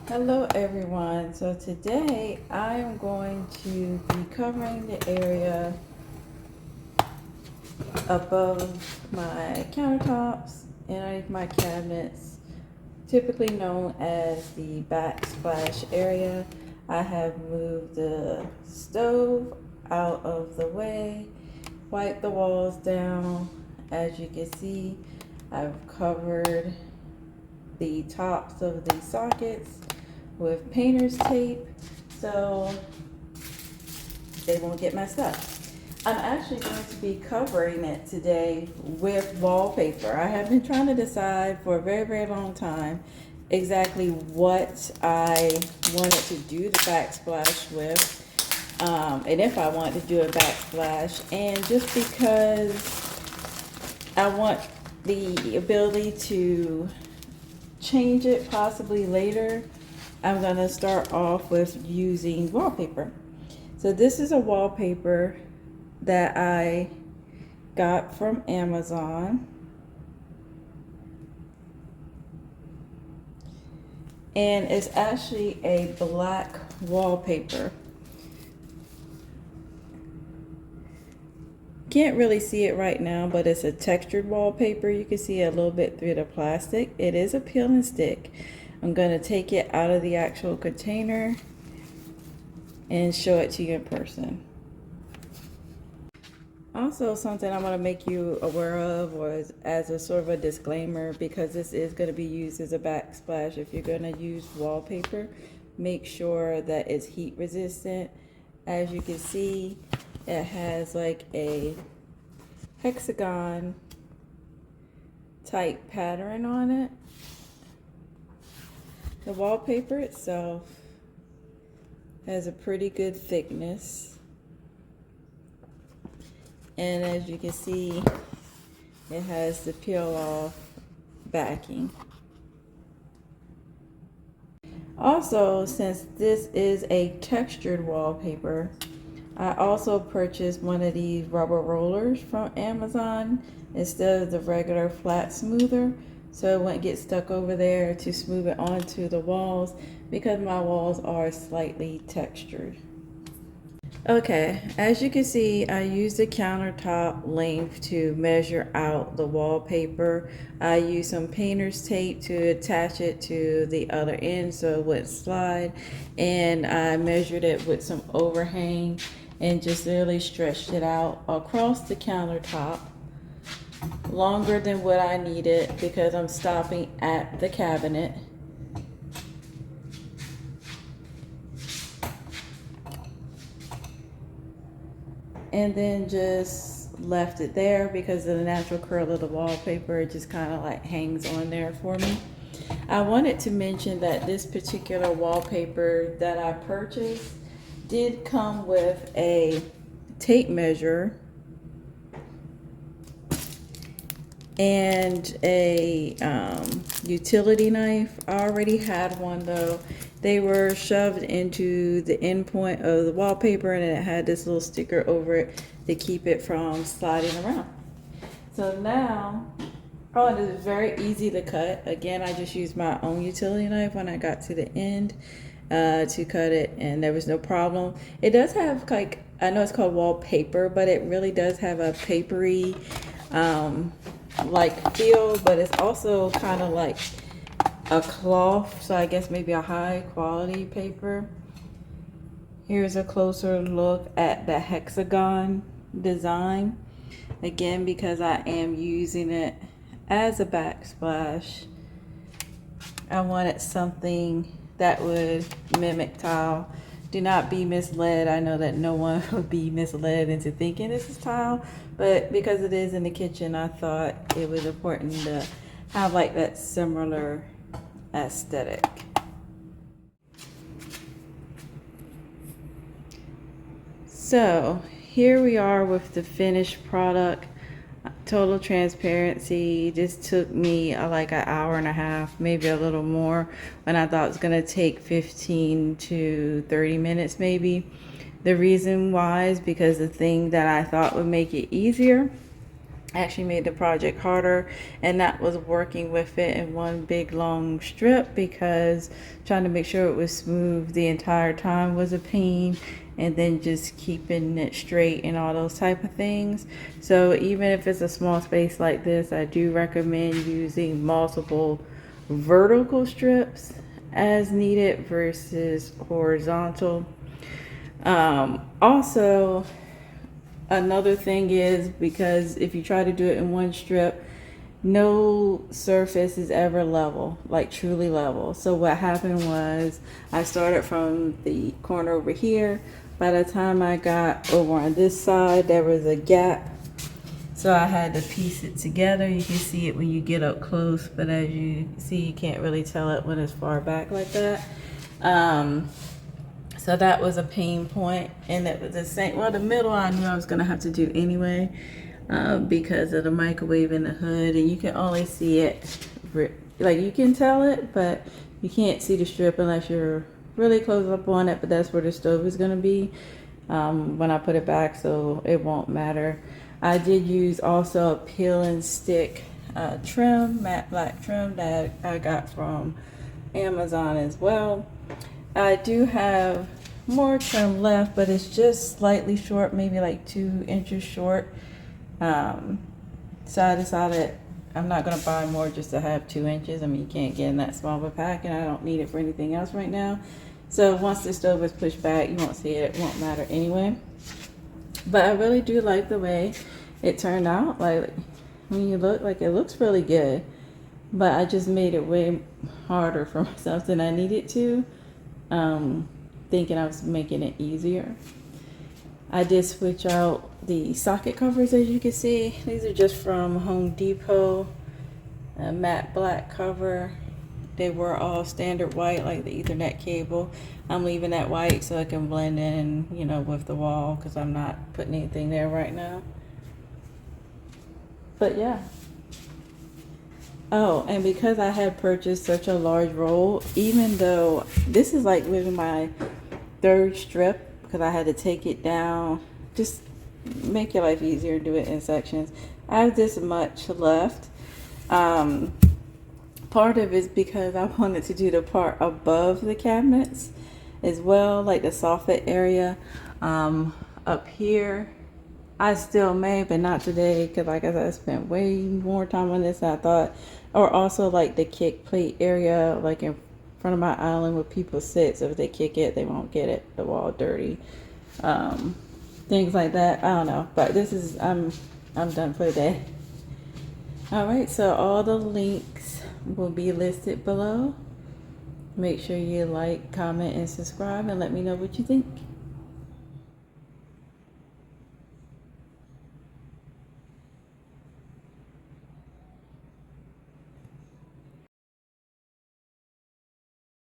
Hello everyone. So today I am going to be covering the area above my countertops and underneath my cabinets, typically known as the backsplash area. I have moved the stove out of the way, wiped the walls down. As you can see, I've covered the tops of the sockets with painter's tape so they won't get messed up. I'm actually going to be covering it today with wallpaper. I have been trying to decide for a very long time exactly what I wanted to do the backsplash with, and if I want to do a backsplash, and just because I want the ability to change it possibly later, I'm gonna start off with using wallpaper. So this is a wallpaper that I got from Amazon. And it's actually a black wallpaper. Can't really see it right now, but it's a textured wallpaper. You can see a little bit through the plastic. It is a peel and stick. I'm going to take it out of the actual container and show it to you in person. Also, something I want to make you aware of was as a sort of a disclaimer, because this is going to be used as a backsplash. If you're going to use wallpaper, make sure that it's heat resistant. As you can see, it has like a hexagon type pattern on it. The wallpaper itself has a pretty good thickness, and as you can see, it has the peel off backing. Also, since this is a textured wallpaper, I also purchased one of these rubber rollers from Amazon instead of the regular flat smoother, so it wouldn't get stuck over there to smooth it onto the walls, because my walls are slightly textured. Okay, as you can see, I used the countertop length to measure out the wallpaper. I used some painter's tape to attach it to the other end so it wouldn't slide, and I measured it with some overhang and just really stretched it out across the countertop longer than what I needed, because I'm stopping at the cabinet. And then just left it there because of the natural curl of the wallpaper. It just kind of like hangs on there for me. I wanted to mention that this particular wallpaper that I purchased did come with a tape measure and a utility knife. I already had one though. They were shoved into the end point of the wallpaper, and it had this little sticker over it to keep it from sliding around. So now, oh, and it's very easy to cut. Again, I just used my own utility knife when I got to the end to cut it, and there was no problem. It does have, like, I know it's called wallpaper, but it really does have a papery like feel, but it's also kind of like a cloth, so I guess maybe a high quality paper. Here's a closer look at the hexagon design. Again, because I am using it as a backsplash, I wanted something that would mimic tile. Do not be misled. I know that no one would be misled into thinking this is tile, but because it is in the kitchen, I thought it was important to have like that similar aesthetic. So here we are with the finished product. Total transparency, this took me like an hour and a half, maybe a little more, when I thought it was going to take 15 to 30 minutes maybe. The reason why is because the thing that I thought would make it easier actually made the project harder, and that was working with it in one big long strip, because trying to make sure it was smooth the entire time was a pain, and then just keeping it straight and all those type of things. So even if it's a small space like this, I do recommend using multiple vertical strips as needed versus horizontal. Also, another thing is, because if you try to do it in one strip, no surface is ever level, like truly level. So what happened was, I started from the corner over here. By the time I got over on this side, there was a gap. So I had to piece it together. You can see it when you get up close, but as you see, you can't really tell it when it's far back like that. So that was a pain point, and it was the same. Well, the middle I knew I was gonna have to do anyway, because of the microwave in the hood, and you can only see it, like you can tell it, but you can't see the strip unless you're really close up on it. But that's where the stove is gonna be when I put it back, so it won't matter. I did use also a peel and stick trim, matte black trim that I got from Amazon as well. I do have more trim left, but it's just slightly short, maybe like 2 inches short. So I decided I'm not gonna buy more just to have 2 inches. I mean, you can't get in that small of a pack, and I don't need it for anything else right now. So once the stove is pushed back, you won't see it. It won't matter anyway. But I really do like the way it turned out. Like, when you look, like, it looks really good. But I just made it way harder for myself than I needed to. Thinking I was making it easier. I did switch out the socket covers, as you can see. These are just from Home Depot, a matte black cover. They were all standard white, like the Ethernet cable. I'm leaving that white so it can blend in, you know, with the wall, because I'm not putting anything there right now. But yeah. Oh, and because I had purchased such a large roll, even though this is like maybe my 3rd strip, because I had to take it down, just make your life easier and do it in sections. I have this much left. Part of it is because I wanted to do the part above the cabinets as well, like the soffit area. Up here, I still may, but not today, because like I said, I spent way more time on this than I thought. Or also like the kick plate area, like in front of my island where people sit, so if they kick it, they won't get it, the wall dirty. Things like that. I don't know, but this is, I'm done for the day. All right, so all the links will be listed below. Make sure you like, comment, and subscribe, and let me know what you think.